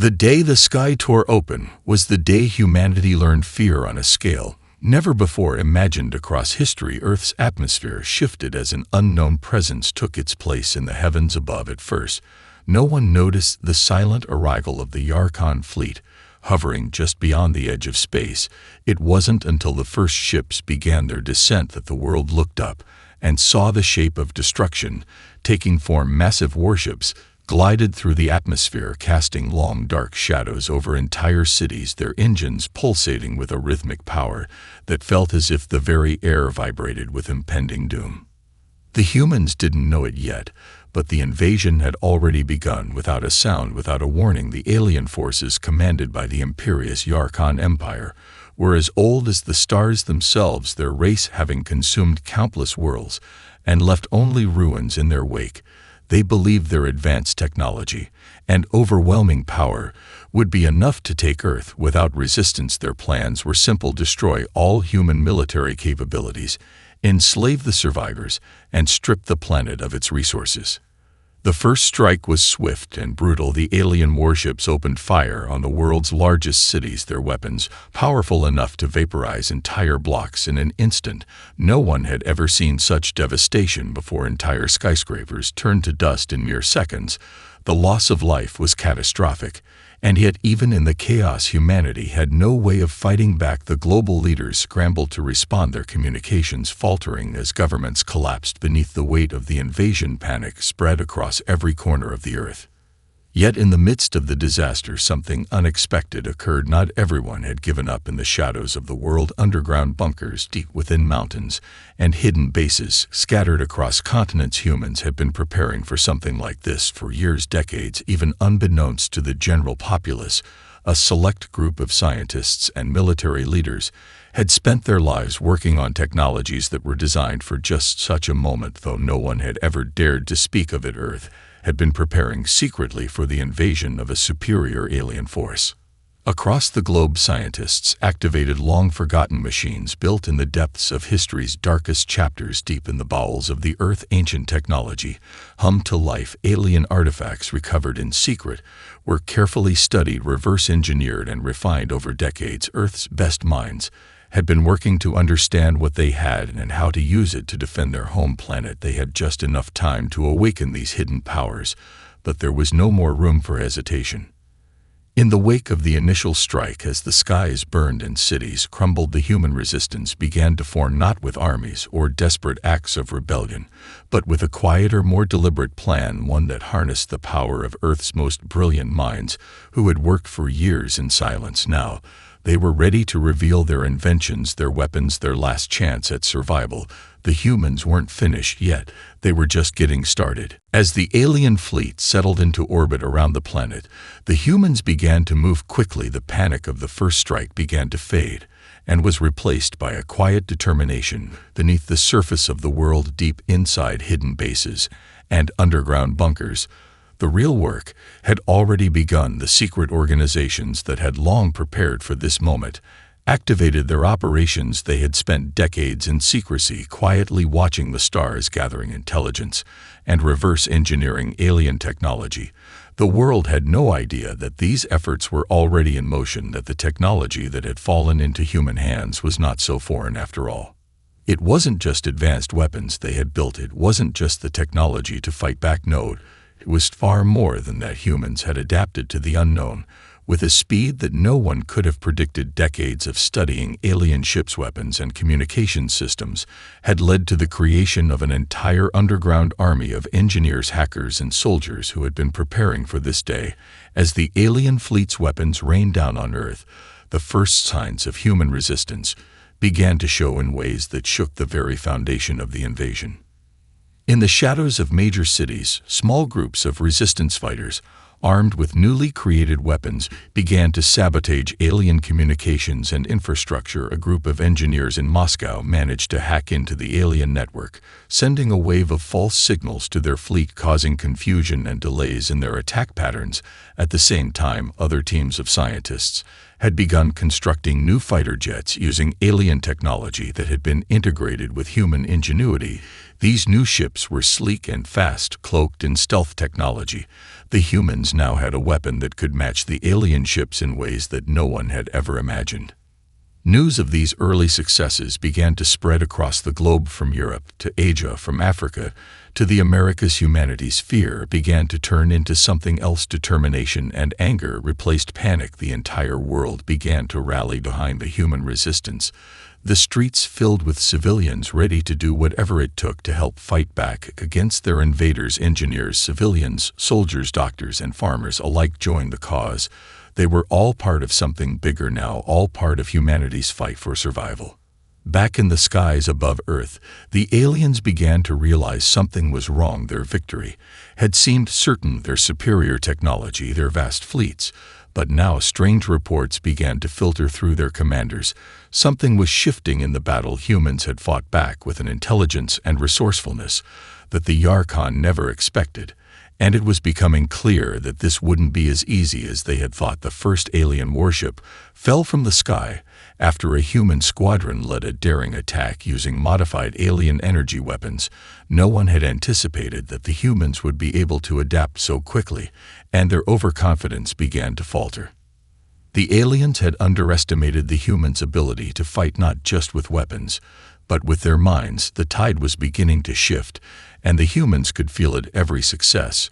The day the sky tore open was the day humanity learned fear on a scale never before imagined across history. Earth's atmosphere shifted as an unknown presence took its place in the heavens above. At first, no one noticed the silent arrival of the Yarkon fleet, hovering just beyond the edge of space. It wasn't until the first ships began their descent that the world looked up and saw the shape of destruction taking form. Massive warships glided through the atmosphere, casting long dark shadows over entire cities, their engines pulsating with a rhythmic power that felt as if the very air vibrated with impending doom. The humans didn't know it yet, but the invasion had already begun. Without a sound, without a warning, the alien forces commanded by the imperious Yarkon Empire were as old as the stars themselves, their race having consumed countless worlds and left only ruins in their wake. They believed their advanced technology and overwhelming power would be enough to take Earth without resistance. Their plans were simple: destroy all human military capabilities, enslave the survivors, and strip the planet of its resources. The first strike was swift and brutal. The alien warships opened fire on the world's largest cities, their weapons powerful enough to vaporize entire blocks in an instant. No one had ever seen such devastation before. Entire skyscrapers turned to dust in mere seconds. The loss of life was catastrophic, and yet even in the chaos, humanity had no way of fighting back. The global leaders scrambled to respond, their communications faltering as governments collapsed beneath the weight of the invasion. Panic spread across every corner of the Earth. Yet in the midst of the disaster, something unexpected occurred. Not everyone had given up. In the shadows of the world, underground bunkers deep within mountains and hidden bases scattered across continents, humans had been preparing for something like this for years, decades. Even unbeknownst to the general populace, a select group of scientists and military leaders had spent their lives working on technologies that were designed for just such a moment. Though no one had ever dared to speak of it, Earth had been preparing secretly for the invasion of a superior alien force. Across the globe, scientists activated long-forgotten machines built in the depths of history's darkest chapters. Deep in the bowels of the Earth, ancient technology hummed to life. Alien artifacts recovered in secret were carefully studied, reverse-engineered, and refined over decades. Earth's best minds had been working to understand what they had and how to use it to defend their home planet. They had just enough time to awaken these hidden powers, but there was no more room for hesitation. In the wake of the initial strike, as the skies burned and cities crumbled, the human resistance began to form, not with armies or desperate acts of rebellion, but with a quieter, more deliberate plan, one that harnessed the power of Earth's most brilliant minds who had worked for years in silence. Now, they were ready to reveal their inventions, their weapons, their last chance at survival. The humans weren't finished yet. They were just getting started. As the alien fleet settled into orbit around the planet, the humans began to move quickly. The panic of the first strike began to fade and was replaced by a quiet determination. Beneath the surface of the world, deep inside hidden bases and underground bunkers, the real work had already begun. The secret organizations that had long prepared for this moment activated their operations. They had spent decades in secrecy, quietly watching the stars, gathering intelligence and reverse engineering alien technology. The world had no idea that these efforts were already in motion, that the technology that had fallen into human hands was not so foreign after all. It wasn't just advanced weapons they had built. It wasn't just the technology to fight back. No, it was far more than that. Humans had adapted to the unknown with a speed that no one could have predicted. Decades of studying alien ships, weapons, and communication systems had led to the creation of an entire underground army of engineers, hackers, and soldiers who had been preparing for this day. As the alien fleet's weapons rained down on Earth, the first signs of human resistance began to show in ways that shook the very foundation of the invasion. In the shadows of major cities, small groups of resistance fighters, armed with newly created weapons, began to sabotage alien communications and infrastructure. A group of engineers in Moscow managed to hack into the alien network, sending a wave of false signals to their fleet, causing confusion and delays in their attack patterns. At the same time, other teams of scientists had begun constructing new fighter jets using alien technology that had been integrated with human ingenuity. These new ships were sleek and fast, cloaked in stealth technology. The humans now had a weapon that could match the alien ships in ways that no one had ever imagined. News of these early successes began to spread across the globe, from Europe to Asia, from Africa to the Americas. Humanity's fear began to turn into something else. Determination and anger replaced panic. The entire world began to rally behind the human resistance. The streets filled with civilians ready to do whatever it took to help fight back against their invaders. Engineers, civilians, soldiers, doctors, and farmers alike joined the cause. They were all part of something bigger now, all part of humanity's fight for survival. Back in the skies above Earth, the aliens began to realize something was wrong. Their victory had seemed certain, their superior technology, their vast fleets. But now strange reports began to filter through their commanders. Something was shifting in the battle. Humans had fought back with an intelligence and resourcefulness that the Yarkhan never expected. And it was becoming clear that this wouldn't be as easy as they had thought. The first alien warship fell from the sky after a human squadron led a daring attack using modified alien energy weapons. No one had anticipated that the humans would be able to adapt so quickly, and their overconfidence began to falter. The aliens had underestimated the humans' ability to fight not just with weapons, but with their minds. The tide was beginning to shift, and the humans could feel it. Every success,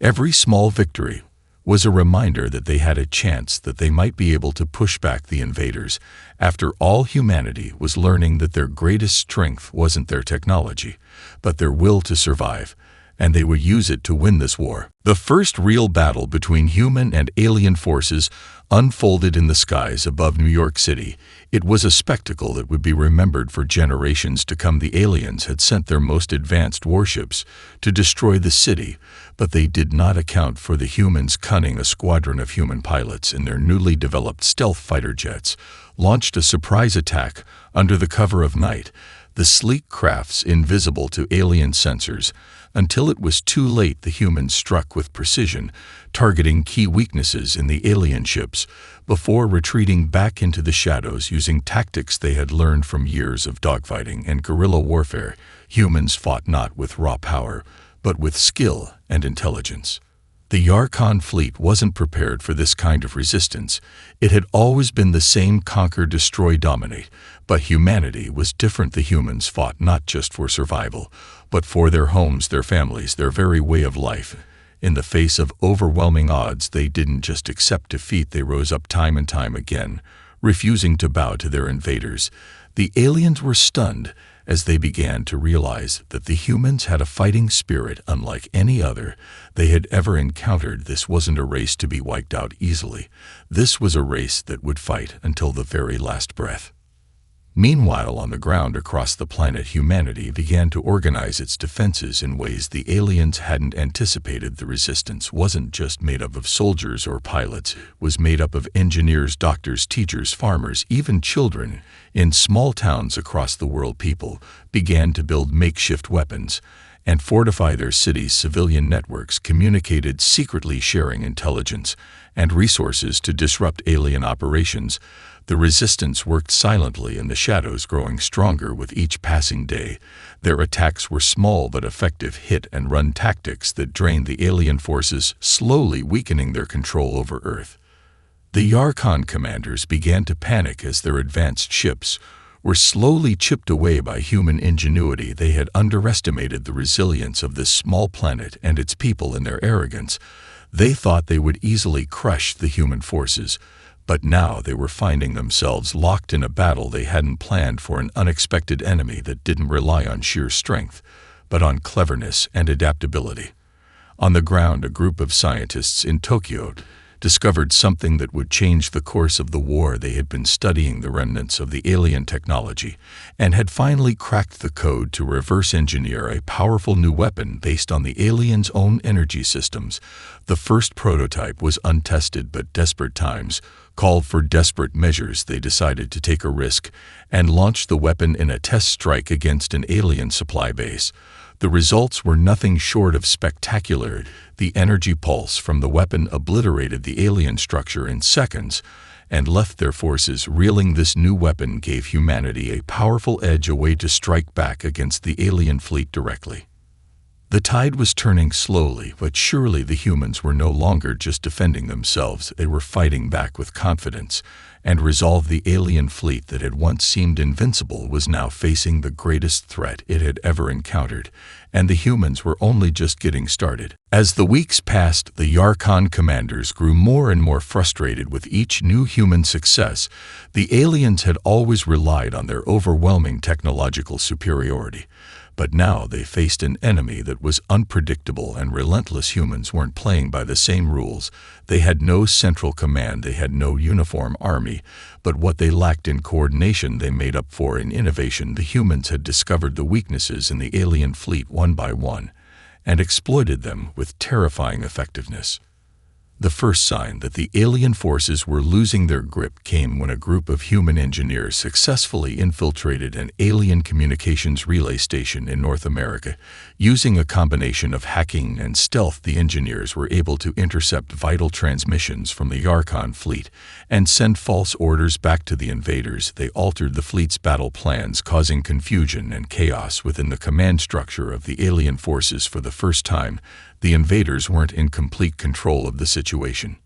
every small victory, was a reminder that they had a chance, that they might be able to push back the invaders. After all, humanity was learning that their greatest strength wasn't their technology, but their will to survive, and they would use it to win this war. The first real battle between human and alien forces unfolded in the skies above New York City. It was a spectacle that would be remembered for generations to come. The aliens had sent their most advanced warships to destroy the city, but they did not account for the humans' cunning. A squadron of human pilots in their newly developed stealth fighter jets launched a surprise attack under the cover of night, the sleek crafts invisible to alien sensors. Until it was too late, the humans struck with precision, targeting key weaknesses in the alien ships before retreating back into the shadows using tactics they had learned from years of dogfighting and guerrilla warfare. Humans fought not with raw power, but with skill and intelligence. The Yarkhan fleet wasn't prepared for this kind of resistance. It had always been the same: conquer, destroy, dominate. But humanity was different. The humans fought not just for survival, but for their homes, their families, their very way of life. In the face of overwhelming odds, they didn't just accept defeat, they rose up time and time again, refusing to bow to their invaders. The aliens were stunned as they began to realize that the humans had a fighting spirit unlike any other they had ever encountered. This wasn't a race to be wiped out easily. This was a race that would fight until the very last breath. Meanwhile, on the ground across the planet, humanity began to organize its defenses in ways the aliens hadn't anticipated. The resistance wasn't just made up of soldiers or pilots. It was made up of engineers, doctors, teachers, farmers, even children. In small towns across the world, people began to build makeshift weapons and fortify their cities. Civilian networks communicated secretly, sharing intelligence and resources to disrupt alien operations. The resistance worked silently in the shadows, growing stronger with each passing day. Their attacks were small but effective hit-and-run tactics that drained the alien forces, slowly weakening their control over Earth. The Yarkhan commanders began to panic as their advanced ships were slowly chipped away by human ingenuity. They had underestimated the resilience of this small planet and its people. In their arrogance, they thought they would easily crush the human forces. But now they were finding themselves locked in a battle they hadn't planned for, an unexpected enemy that didn't rely on sheer strength, but on cleverness and adaptability. On the ground, a group of scientists in Tokyo discovered something that would change the course of the war. They had been studying the remnants of the alien technology and had finally cracked the code to reverse engineer a powerful new weapon based on the aliens' own energy systems. The first prototype was untested, but desperate times called for desperate measures. They decided to take a risk and launch the weapon in a test strike against an alien supply base. The results were nothing short of spectacular. The energy pulse from the weapon obliterated the alien structure in seconds, and left their forces reeling. This new weapon gave humanity a powerful edge, a way to strike back against the alien fleet directly. The tide was turning slowly, but surely the humans were no longer just defending themselves. They were fighting back with confidence and resolve. The alien fleet that had once seemed invincible was now facing the greatest threat it had ever encountered, and the humans were only just getting started. As the weeks passed, the Yarkon commanders grew more and more frustrated with each new human success. The aliens had always relied on their overwhelming technological superiority, but now they faced an enemy that was unpredictable and relentless. Humans weren't playing by the same rules. They had no central command, they had no uniform army, but what they lacked in coordination they made up for in innovation. The humans had discovered the weaknesses in the alien fleet one by one, and exploited them with terrifying effectiveness. The first sign that the alien forces were losing their grip came when a group of human engineers successfully infiltrated an alien communications relay station in North America. Using a combination of hacking and stealth, the engineers were able to intercept vital transmissions from the Yarkon fleet and send false orders back to the invaders. They altered the fleet's battle plans, causing confusion and chaos within the command structure of the alien forces. For the first time, the invaders weren't in complete control of the situation.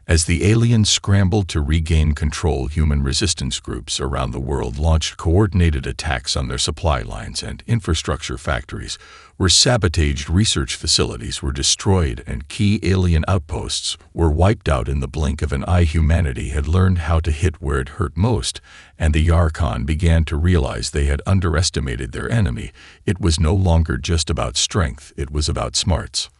As the aliens scrambled to regain control, human resistance groups around the world launched coordinated attacks on their supply lines and infrastructure. Factories were sabotaged, research facilities were destroyed, and key alien outposts were wiped out in the blink of an eye. Humanity had learned how to hit where it hurt most, and the Yarkon began to realize they had underestimated their enemy. It was no longer just about strength, it was about smarts.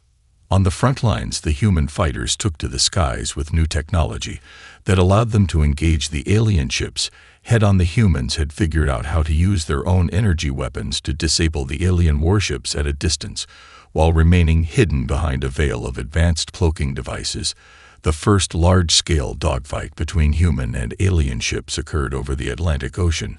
On the front lines, the human fighters took to the skies with new technology that allowed them to engage the alien ships head-on. The humans had figured out how to use their own energy weapons to disable the alien warships at a distance, while remaining hidden behind a veil of advanced cloaking devices. The first large-scale dogfight between human and alien ships occurred over the Atlantic Ocean.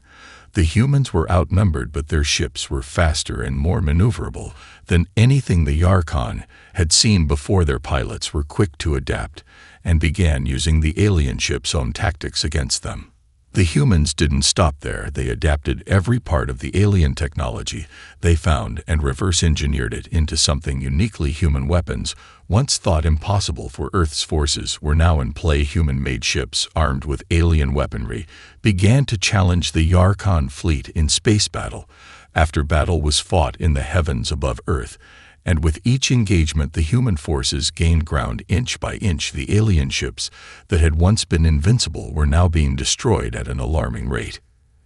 The humans were outnumbered, but their ships were faster and more maneuverable than anything the Yarkon had seen before. Their pilots were quick to adapt and began using the alien ships' own tactics against them. The humans didn't stop there. They adapted every part of the alien technology they found and reverse-engineered it into something uniquely human. Weapons, once thought impossible for Earth's forces, were now in play. Human-made ships, armed with alien weaponry, began to challenge the Yarkon fleet in space battle after battle was fought in the heavens above Earth, and with each engagement the human forces gained ground inch by inch. The alien ships that had once been invincible were now being destroyed at an alarming rate.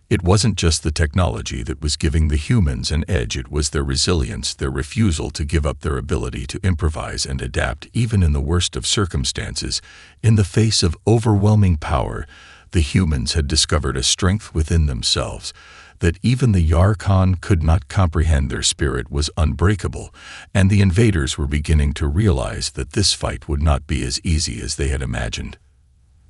It wasn't just the technology that was giving the humans an edge, it was their resilience, their refusal to give up, their ability to improvise and adapt even in the worst of circumstances. In the face of overwhelming power, the humans had discovered a strength within themselves that even the Yarkon could not comprehend. Their spirit was unbreakable, and the invaders were beginning to realize that this fight would not be as easy as they had imagined.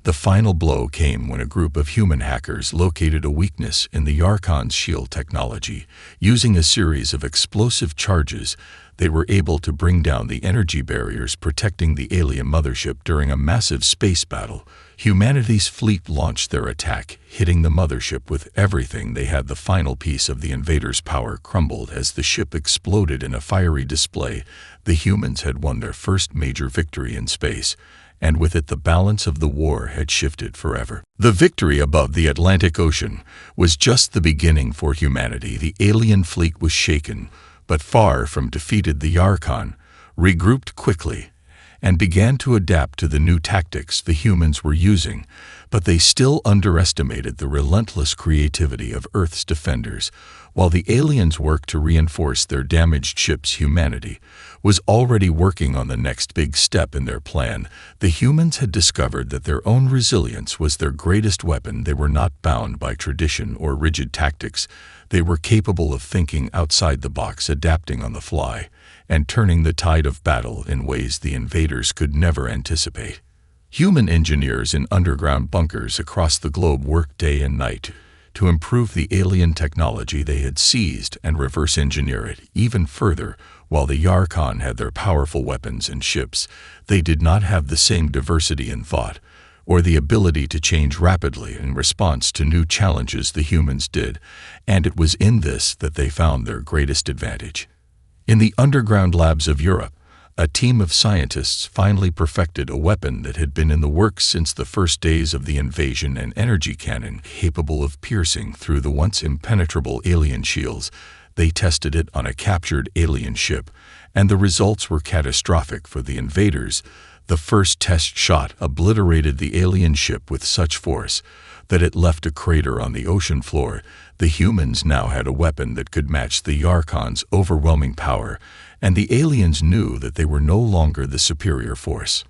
The final blow came when a group of human hackers located a weakness in the Yarkon's shield technology. Using a series of explosive charges, they were able to bring down the energy barriers protecting the alien mothership. During a massive space battle, humanity's fleet launched their attack, hitting the mothership with everything they had. The final piece of the invaders' power crumbled as the ship exploded in a fiery display. The humans had won their first major victory in space, and with it the balance of the war had shifted forever. The victory above the Atlantic Ocean was just the beginning for humanity. The alien fleet was shaken, but far from defeated. The Yarkon regrouped quickly and began to adapt to the new tactics the humans were using, but they still underestimated the relentless creativity of Earth's defenders. While the aliens worked to reinforce their damaged ships, humanity was already working on the next big step in their plan. The humans had discovered that their own resilience was their greatest weapon. They were not bound by tradition or rigid tactics. They were capable of thinking outside the box, adapting on the fly, and turning the tide of battle in ways the invaders could never anticipate. Human engineers in underground bunkers across the globe worked day and night to improve the alien technology they had seized and reverse-engineer it even further. While the Yarkon had their powerful weapons and ships, they did not have the same diversity in thought. or the ability to change rapidly in response to new challenges the humans did, and it was in this that they found their greatest advantage. In the underground labs of Europe, a team of scientists finally perfected a weapon that had been in the works since the first days of the invasion, an energy cannon capable of piercing through the once impenetrable alien shields. They tested it on a captured alien ship, and the results were catastrophic for the invaders. The first test shot obliterated the alien ship with such force that it left a crater on the ocean floor. The humans now had a weapon that could match the Yarkon's overwhelming power, and the aliens knew that they were no longer the superior force.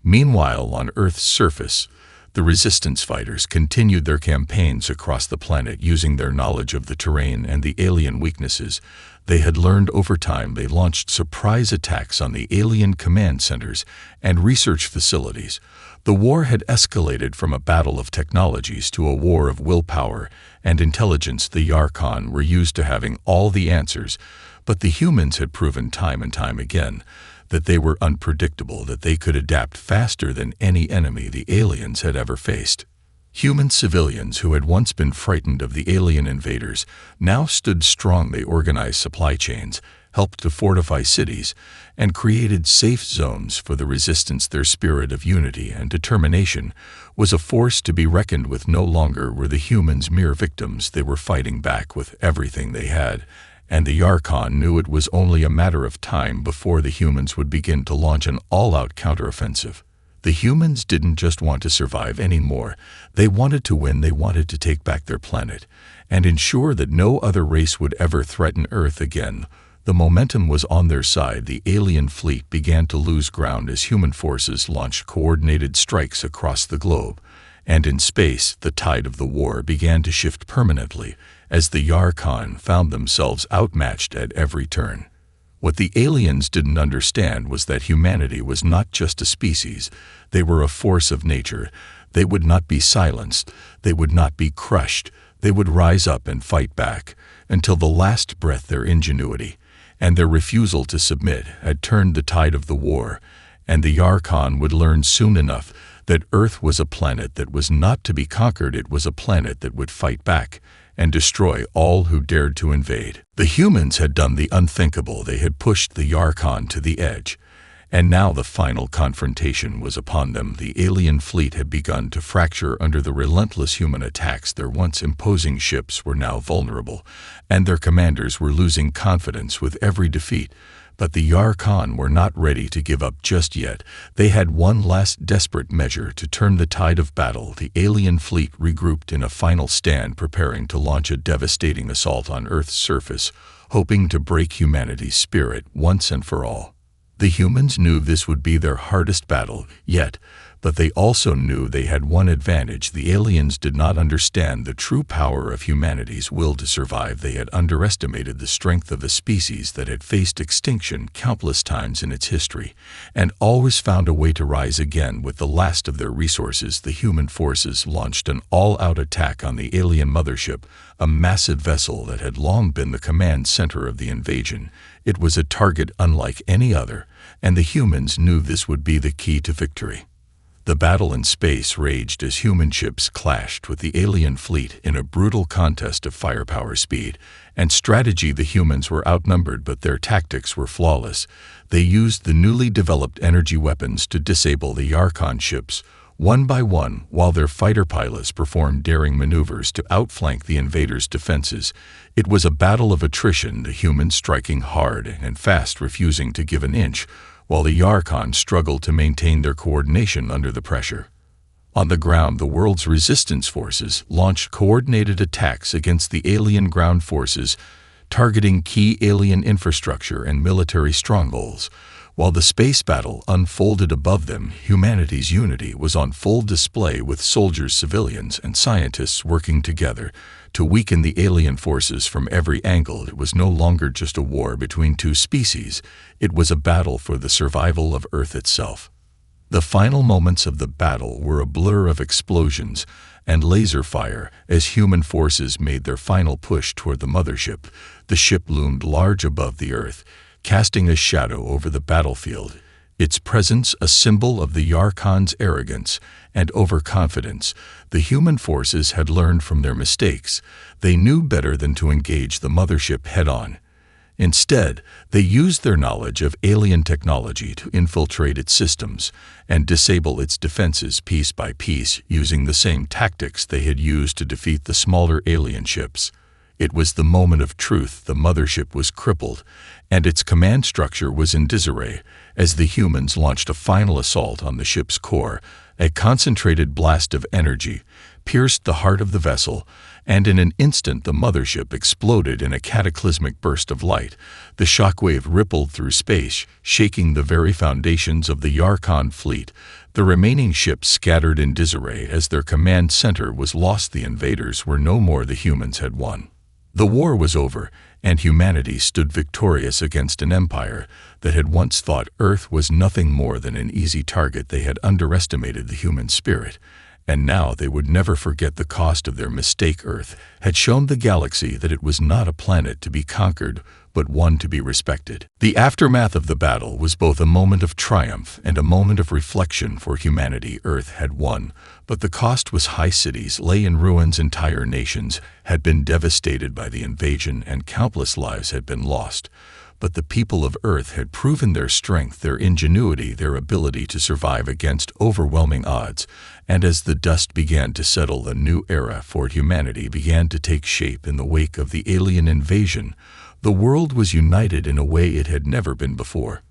Meanwhile, on Earth's surface, the resistance fighters continued their campaigns across the planet using their knowledge of the terrain and the alien weaknesses they had learned over time. They launched surprise attacks on the alien command centers and research facilities. The war had escalated from a battle of technologies to a war of willpower and intelligence. The Yarkon were used to having all the answers, but the humans had proven time and time again that they were unpredictable, that they could adapt faster than any enemy the aliens had ever faced. Human civilians who had once been frightened of the alien invaders now stood strong. They organized supply chains, helped to fortify cities, and created safe zones for the resistance. Their spirit of unity and determination was a force to be reckoned with. No longer were the humans mere victims. They were fighting back with everything they had, and the Yarkon knew it was only a matter of time before the humans would begin to launch an all-out counteroffensive. The humans didn't just want to survive anymore. They wanted to win. They wanted to take back their planet and ensure that no other race would ever threaten Earth again. The momentum was on their side. The alien fleet began to lose ground as human forces launched coordinated strikes across the globe. And in space, the tide of the war began to shift permanently as the Yarkon found themselves outmatched at every turn. What the aliens didn't understand was that humanity was not just a species. They were a force of nature. They would not be silenced. They would not be crushed. They would rise up and fight back until the last breath. Their ingenuity and their refusal to submit had turned the tide of the war, and the Yarkon would learn soon enough that Earth was a planet that was not to be conquered. It was a planet that would fight back and destroy all who dared to invade. The humans had done the unthinkable. They had pushed the Yarkon to the edge, and now the final confrontation was upon them. The alien fleet had begun to fracture under the relentless human attacks. Their once imposing ships were now vulnerable, and their commanders were losing confidence with every defeat. But the Yarkon were not ready to give up just yet. They had one last desperate measure to turn the tide of battle. The alien fleet regrouped in a final stand, preparing to launch a devastating assault on Earth's surface, hoping to break humanity's spirit once and for all. The humans knew this would be their hardest battle yet, but they also knew they had one advantage. The aliens did not understand the true power of humanity's will to survive. They had underestimated the strength of a species that had faced extinction countless times in its history, and always found a way to rise again. With the last of their resources, the human forces launched an all-out attack on the alien mothership, a massive vessel that had long been the command center of the invasion. It was a target unlike any other, and the humans knew this would be the key to victory. The battle in space raged as human ships clashed with the alien fleet in a brutal contest of firepower, speed, and strategy. The humans were outnumbered, but their tactics were flawless. They used the newly developed energy weapons to disable the Yarkon ships, one by one, while their fighter pilots performed daring maneuvers to outflank the invaders' defenses. It was a battle of attrition, the humans striking hard and fast, refusing to give an inch, while the Yarkon struggled to maintain their coordination under the pressure. On the ground, the world's resistance forces launched coordinated attacks against the alien ground forces, targeting key alien infrastructure and military strongholds. While the space battle unfolded above them, humanity's unity was on full display, with soldiers, civilians, and scientists working together to weaken the alien forces from every angle. It was no longer just a war between two species. It was a battle for the survival of Earth itself. The final moments of the battle were a blur of explosions and laser fire as human forces made their final push toward the mothership. The ship loomed large above the Earth, casting a shadow over the battlefield. its presence a symbol of the Yarkhan's arrogance and overconfidence. The human forces had learned from their mistakes. They knew better than to engage the mothership head-on. Instead, they used their knowledge of alien technology to infiltrate its systems and disable its defenses piece by piece, using the same tactics they had used to defeat the smaller alien ships. It was the moment of truth. The mothership was crippled, and its command structure was in disarray as the humans launched a final assault on the ship's core. A concentrated blast of energy pierced the heart of the vessel, and in an instant the mothership exploded in a cataclysmic burst of light. The shockwave rippled through space, shaking the very foundations of the Yarkhan fleet. The remaining ships scattered in disarray as their command center was lost. The invaders were no more. The humans had won. The war was over, and humanity stood victorious against an empire that had once thought Earth was nothing more than an easy target. They had underestimated the human spirit, and now they would never forget the cost of their mistake. Earth had shown the galaxy that it was not a planet to be conquered, but one to be respected. The aftermath of the battle was both a moment of triumph and a moment of reflection for humanity. Earth had won, but the cost was high. Cities lay in ruins, entire nations had been devastated by the invasion, and countless lives had been lost. But the people of Earth had proven their strength, their ingenuity, their ability to survive against overwhelming odds. And as the dust began to settle, a new era for humanity began to take shape. In the wake of the alien invasion, the world was united in a way it had never been before.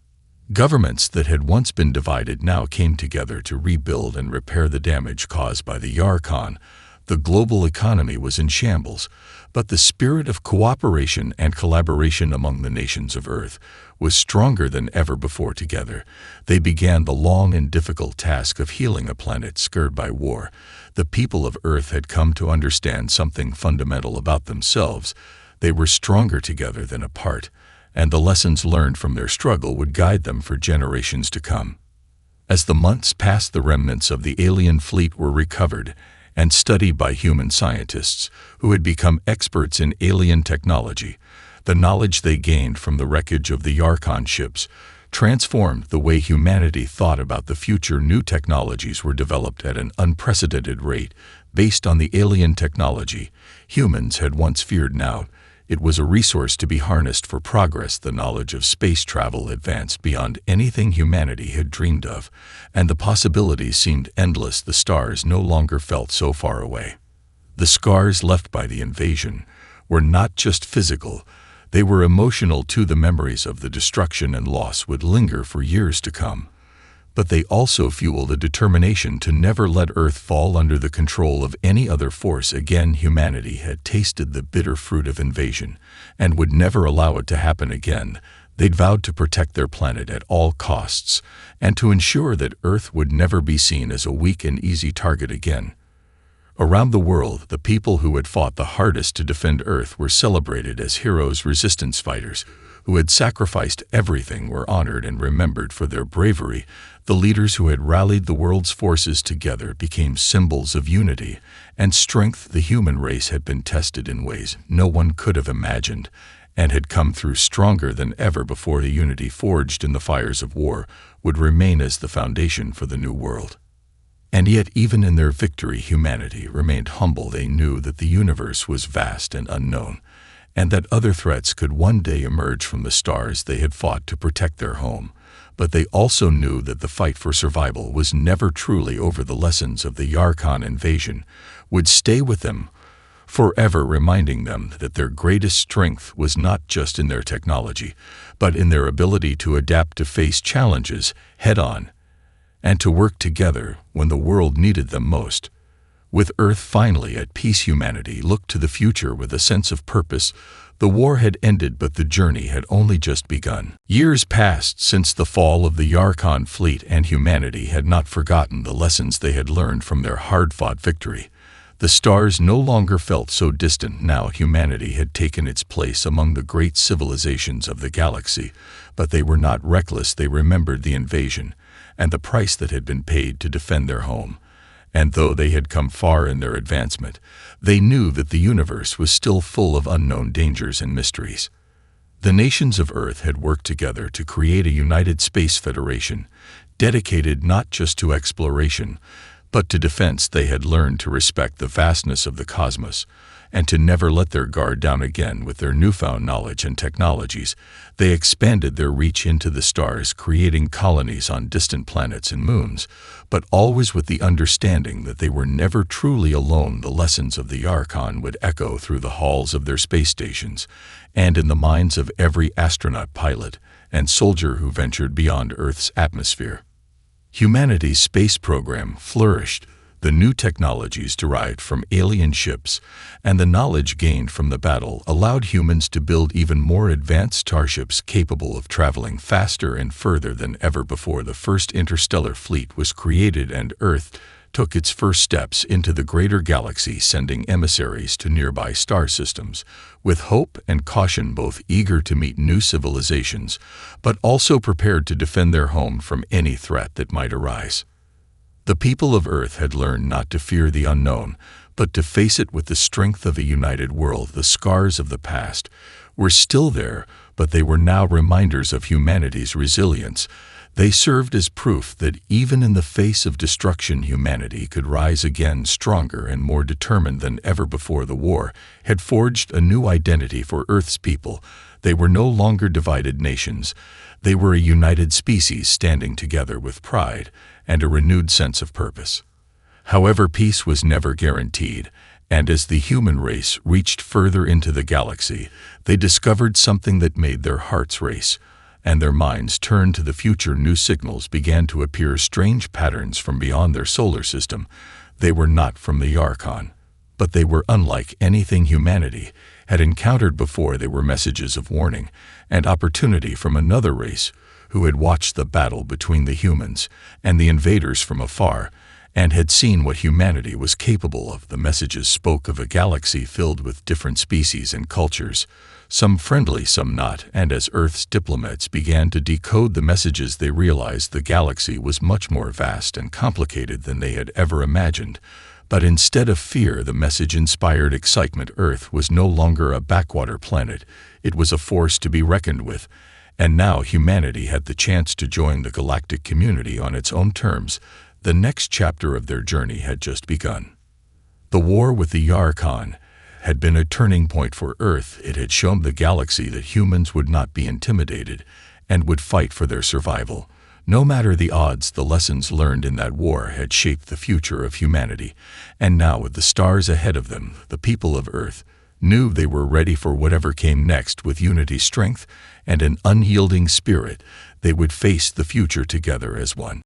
Governments that had once been divided now came together to rebuild and repair the damage caused by the Yarkhan. The global economy was in shambles, but the spirit of cooperation and collaboration among the nations of Earth was stronger than ever before. Together, they began the long and difficult task of healing a planet scarred by war. The people of Earth had come to understand something fundamental about themselves. They were stronger together than apart, and the lessons learned from their struggle would guide them for generations to come. As the months passed, the remnants of the alien fleet were recovered and studied by human scientists who had become experts in alien technology. The knowledge they gained from the wreckage of the Yarkhan ships transformed the way humanity thought about the future. New technologies were developed at an unprecedented rate based on the alien technology humans had once feared. Now, it was a resource to be harnessed for progress. The knowledge of space travel advanced beyond anything humanity had dreamed of, and the possibilities seemed endless. The stars no longer felt so far away. The scars left by the invasion were not just physical, they were emotional too. The memories of the destruction and loss would linger for years to come. But they also fueled a determination to never let Earth fall under the control of any other force again. Humanity had tasted the bitter fruit of invasion and would never allow it to happen again. They'd vowed to protect their planet at all costs and to ensure that Earth would never be seen as a weak and easy target again. Around the world, the people who had fought the hardest to defend Earth were celebrated as heroes. Resistance fighters who had sacrificed everything were honored and remembered for their bravery. The leaders who had rallied the world's forces together became symbols of unity and strength. The human race had been tested in ways no one could have imagined and had come through stronger than ever before. The unity forged in the fires of war would remain as the foundation for the new world. And yet, even in their victory, humanity remained humble. They knew that the universe was vast and unknown, and that other threats could one day emerge from the stars they had fought to protect their home. But they also knew that the fight for survival was never truly over. The lessons of the Yarkhan invasion would stay with them forever, reminding them that their greatest strength was not just in their technology, but in their ability to adapt, to face challenges head-on, and to work together when the world needed them most. With Earth finally at peace, humanity looked to the future with a sense of purpose. The war had ended, but the journey had only just begun. Years passed since the fall of the Yarkhan fleet, and humanity had not forgotten the lessons they had learned from their hard-fought victory. The stars no longer felt so distant. Now humanity had taken its place among the great civilizations of the galaxy, but they were not reckless. They remembered the invasion and the price that had been paid to defend their home. And though they had come far in their advancement, they knew that the universe was still full of unknown dangers and mysteries. The nations of Earth had worked together to create a united space federation, dedicated not just to exploration, but to defense. They had learned to respect the vastness of the cosmos, and to never let their guard down again. With their newfound knowledge and technologies, they expanded their reach into the stars, creating colonies on distant planets and moons, but always with the understanding that they were never truly alone. The lessons of the Archon would echo through the halls of their space stations, and in the minds of every astronaut, pilot, and soldier who ventured beyond Earth's atmosphere. Humanity's space program flourished. The new technologies derived from alien ships and the knowledge gained from the battle allowed humans to build even more advanced starships capable of traveling faster and further than ever before. The first interstellar fleet was created, and Earth took its first steps into the greater galaxy, sending emissaries to nearby star systems, with hope and caution, both eager to meet new civilizations, but also prepared to defend their home from any threat that might arise. The people of Earth had learned not to fear the unknown, but to face it with the strength of a united world. The scars of the past were still there, but they were now reminders of humanity's resilience. They served as proof that even in the face of destruction, humanity could rise again, stronger and more determined than ever before. The war had forged a new identity for Earth's people. They were no longer divided nations. They were a united species, standing together with pride and a renewed sense of purpose. However, peace was never guaranteed, and as the human race reached further into the galaxy, they discovered something that made their hearts race, and their minds turned to the future. New signals began to appear, strange patterns from beyond their solar system. They were not from the Archon, but they were unlike anything humanity had encountered before. They were messages of warning and opportunity from another race who had watched the battle between the humans and the invaders from afar, and had seen what humanity was capable of. The messages spoke of a galaxy filled with different species and cultures, some friendly, some not, and as Earth's diplomats began to decode the messages, they realized the galaxy was much more vast and complicated than they had ever imagined. But instead of fear, the message inspired excitement. Earth was no longer a backwater planet. It was a force to be reckoned with, and now humanity had the chance to join the galactic community on its own terms. The next chapter of their journey had just begun. The war with the Archon had been a turning point for Earth. It had shown the galaxy that humans would not be intimidated and would fight for their survival. No matter the odds, the lessons learned in that war had shaped the future of humanity, and now, with the stars ahead of them, the people of Earth knew they were ready for whatever came next. With unity, strength, and an unyielding spirit, they would face the future together as one.